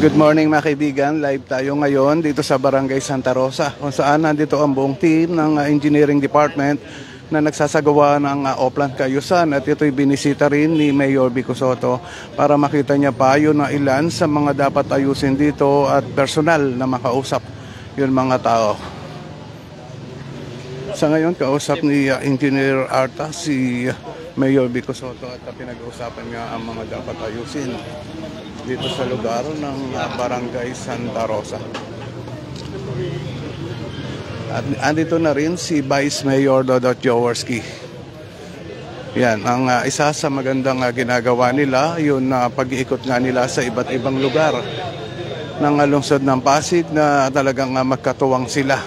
Good morning mga kaibigan, live tayo ngayon dito sa Barangay Santa Rosa kung saan nandito ang buong team ng Engineering Department na nagsasagawa ng Oplan Kaayusan at ito'y binisita rin ni Mayor Vico Sotto para makita niya pa yun na ilan sa mga dapat ayusin dito at personal na makausap yun mga tao. Sa ngayon kausap ni Engineer Arta si Mayor Vico Sotto at pinag-uusapan niya ang mga dapat ayusin dito sa lugar ng Barangay Santa Rosa. At andito na rin si Vice Mayor Dodot Jaworski. Yan, ang isa sa magandang ginagawa nila, yun na pag-iikot nga nila sa iba't ibang lugar ng lungsod ng Pasig na talagang magkatuwang sila.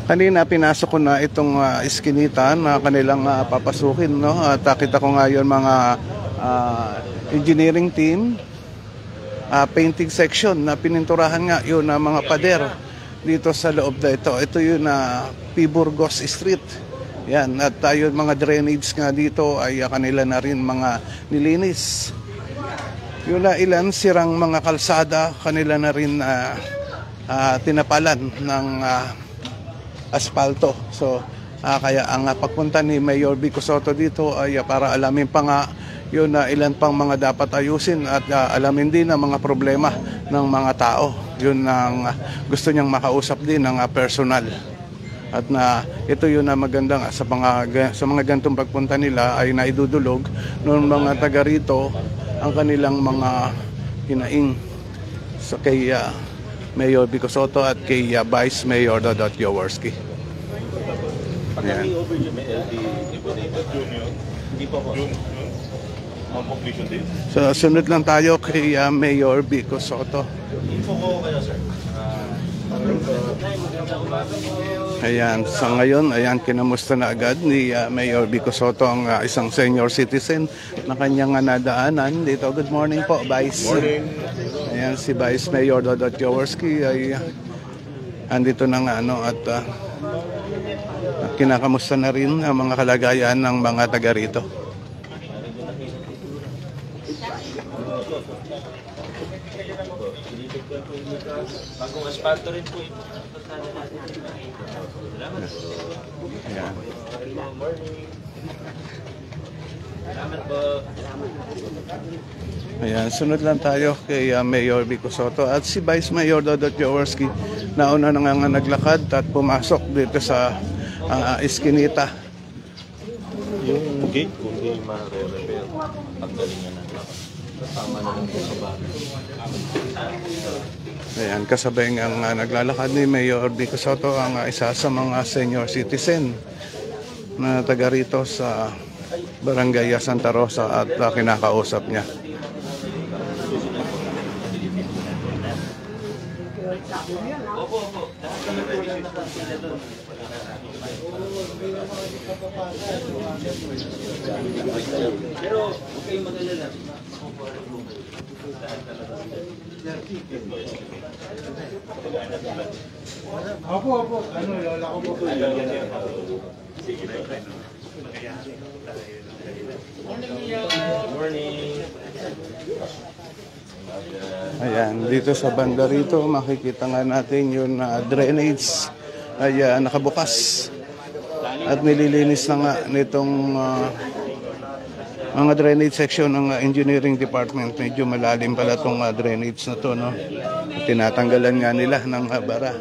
Kanina pinasok ko na itong iskinita na kanilang papasukin, no? At kita ko ngayon mga engineering team, painting section na pininturahan nga yun na mga pader dito sa loob na ito. Ito yun na P. Burgos Street. Yan, at tayo mga drainage nga dito ay kanila na rin mga nilinis. Yun na ilan sirang mga kalsada, kanila na rin tinapalan ng asfalto. So kaya ang pagpunta ni Mayor Vico Sotto dito ay para alamin pa nga yun na ilan pang mga dapat ayusin at alamin din ang mga problema ng mga tao. Yun ang gusto niyang makausap din ng personal. At na ito yun na magandang sa mga gantong pagpunta nila ay naidudulog ng mga taga rito ang kanilang mga hinaing so kay Mayor Vico Sotto at kay Vice Mayor Dodot Jaworski. Ayan. So sunod lang tayo kay Mayor Vico Sotto. Ayan, sa ngayon, ayan, kinamusta na agad ni Mayor Vico Sotto ang isang senior citizen na kanyang nadaanan dito. Good morning po, Vice. Morning. Ayan, si Vice Mayor Dodot Jaworski ay andito na nga, at kinakamusta na rin ang mga kalagayan ng mga taga rito. Bagong asfalto rin po ito. Ayan. Salamat po. Ayan, sunod lang tayo kay Mayor Vico Sotto at si Vice Mayor Dodot Jaworski. Nauna na nga naglakad at pumasok dito sa iskinita. Yung gate kung hindi ma-re-repair, pagdalingan na lang. Tama na lang po sa bahay. Ayan, kasabay ang naglalakad ni Mayor Vico Sotto ang isa sa mga senior citizen na taga rito sa Barangay Santa Rosa at kinakausap niya. Pero okay mag-alala. Opo. Ano, lola ko po. Sige na. Morning. Ayan, dito sa banda rito makikita nga natin yung drainage ay nakabukas at nililinis na nga nitong mga drainage section ng engineering department. Medyo malalim pala itong drainage na to, no? Tinatanggalan nga nila ng bara.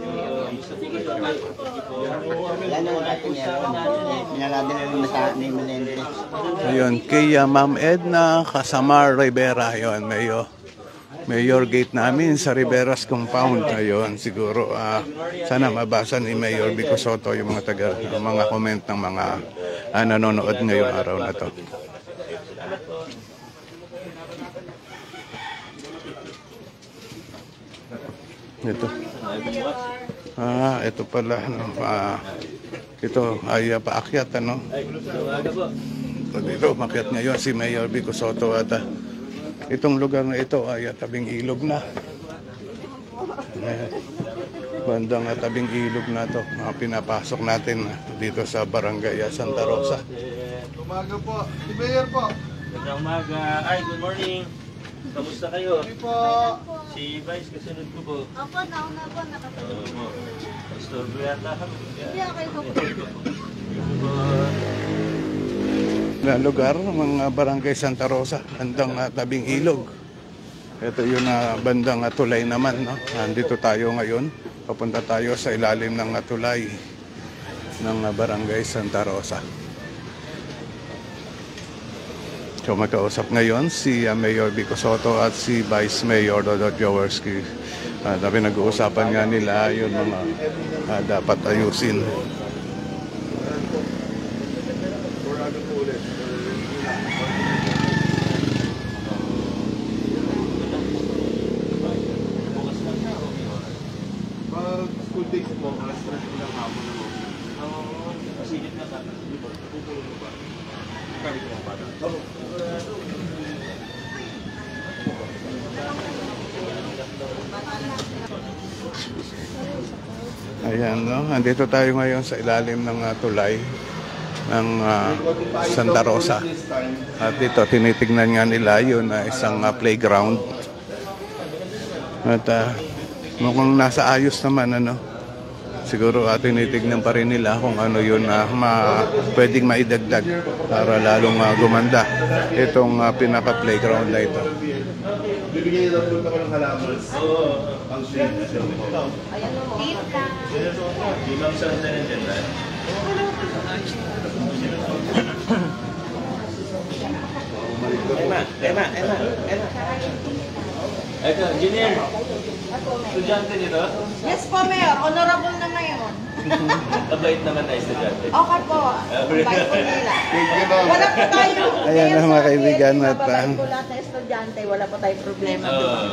Ayun, kay Ma'am Edna Casamar Rivera, ayun, Mayor gate namin sa Riveras Compound. Ayun, siguro sana mabasa ni Mayor Vico Sotto yung mga comment ng mga nanonood ngayong araw na to. Ito. Ito pala, no? Ito ay paakyat, ano? Dito, makyat ngayon si Mayor Vico Sotto at Itong lugar na ito ay tabing ilog na. Bandang tabing ilog na to. Mga pinapasok natin dito sa Barangay Santa Rosa. Umaga po. Si Mayor po. Magandang umaga. Ay, good morning. Kamusta kayo? Hindi po. Si Vice, kasunod ko po. Opo, nauna po, nakatulog. Pastor ko yata kami. Hindi, okay po. Na lugar, mga Barangay Santa Rosa, bandang tabing ilog. Ito yung bandang tulay naman. No? Nandito tayo ngayon. Papunta tayo sa ilalim ng tulay ng Barangay Santa Rosa. So magkausap ngayon si Mayor Vico Sotto at si Vice Mayor Dodot Jaworski. Nag-uusapan nga nila yung mga dapat ayusin. School days mo, alas 3 ng hapon mo. Pasilip na sa akin. Pupulong mo ba? Kami ko mga bata. Ayan, no? Andito tayo ngayon sa ilalim ng tulay ng Santa Rosa. At dito, tinitignan nga nila yun isang playground. At mukhang nasa ayos naman, ano? Siguro tinitignan pa rin nila kung ano yun pwedeng maidagdag para lalong gumanda itong pinaka-playground na ito. Bibigyan nila po ako ng halaman. Ang shade. Di ba sa na rin dyan, right? Emma. Ito, engineer. Estudyante nito? Yes po, Mayor. Honorable na ngayon. Kabait naman na estudyante. Okay po. Bye po nila. Wala po tayo. Ayan na, mga kaibigan, at, Mababait po lahat ng estudyante. Wala po tayong problema doon.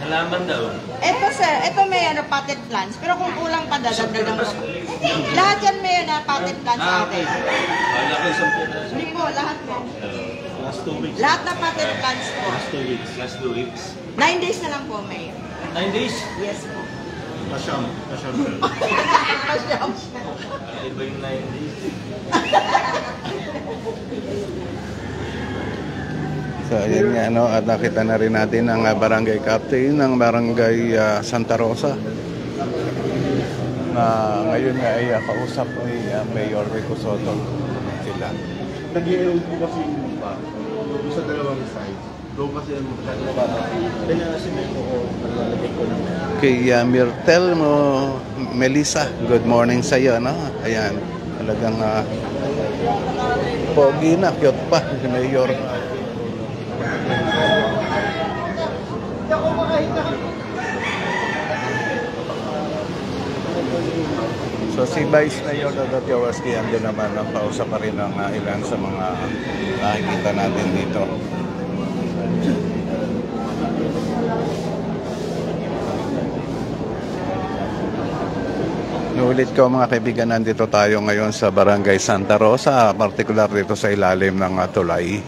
Halaman daw. Ito sir, ito Mayor na potted plants. Pero kung kulang pa, dadagdagan ko. Lahat yan Mayor na potted plants sa atin. Wala ko isang pera. Hindi po, lahat po. Last 2 weeks. Lahat na potted plants po. Last 2 weeks. 9 days na lang po, Mayor. 9 days? Yes po. Pasyam. Iba yung 9 days. So ayan nga, no? At nakita na rin natin ang barangay captain ng Barangay Santa Rosa na ngayon nga ay kausap ni Mayor Vico Sotto sila. Nag-i-ewan po kasi yung lupa. Sa dalawang sides. Doon kasi ang masyadong kaya kasi may ko nalalagay ko ng Kay Myrtle Melissa, good morning sa iyo, no? Ayan, talagang pogi na, cute pa si Mayor. So si Vice Mayor Dodot Jaworski andun naman ang pausap pa rin ng ilan sa mga nakikita natin dito. Nuulit ko mga kaibigan, nandito tayo ngayon sa Barangay Santa Rosa, partikular dito sa ilalim ng tulay.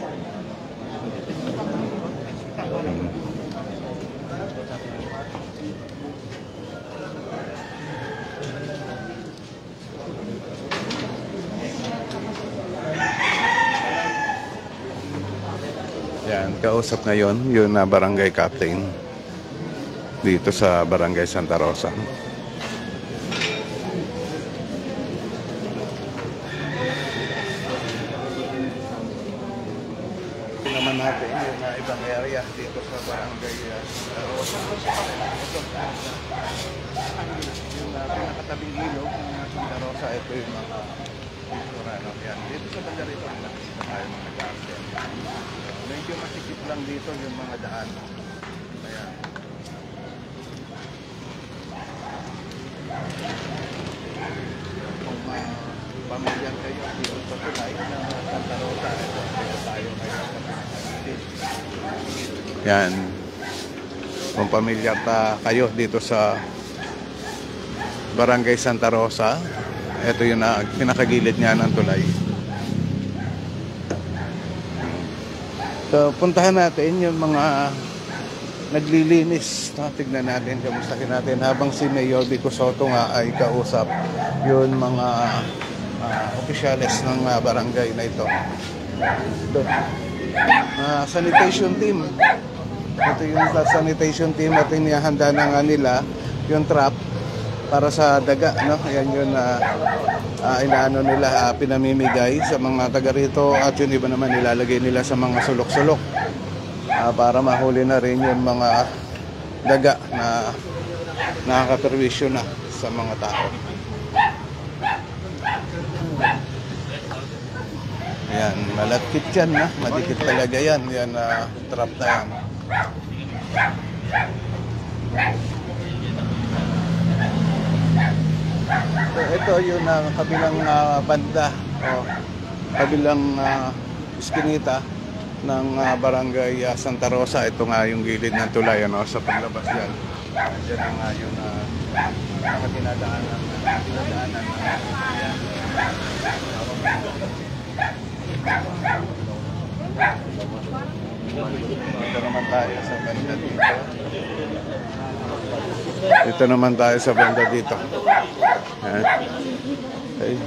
Yan, kausap ngayon yung barangay captain dito sa Barangay Santa Rosa. Naman natin yung ibang area dito sa Barangay Santa Rosa. Yung pinakatabing ilog ng Santa Rosa, ito yung mga Victorano. Yan, dito sa banda rito, nakikita tayo mga garden. Medyo masikip lang dito yung mga daan. Ayan. Kung pamilyar kayo dito sa tulay ng Santa Rosa, ito tayo ngayon. Yan. Kung pamilyar kayo dito sa Barangay Santa Rosa, ito yung pinakagilid niya ng tulay. So So, puntahan natin yung mga naglilinis. No? Tignan natin, kamustahin natin habang si Mayor Vico Soto nga ay kausap yun mga opisyales ng barangay na ito. Doon. Sanitation team. Ito yung sanitation team at inihanda na nga nila yung trap para sa daga, no? Yan yun inaano nila, pinamimigay sa mga taga rito at yun iba naman nilalagay nila sa mga sulok-sulok para mahuli na rin yung mga daga na nakakaperwisyo na sa mga tao. Yan, malakit yan, na madikit talaga yan. Yan, trap na yan. So, ito yung kabilang banda o kabilang iskinita ng barangay Santa Rosa. Ito nga yung gilid ng tulay, ano, sa paglabas yan. Diyan na nga yung dinadaanan. Ito naman tayo sa banda dito. Ito naman tayo sa banda dito. Okay.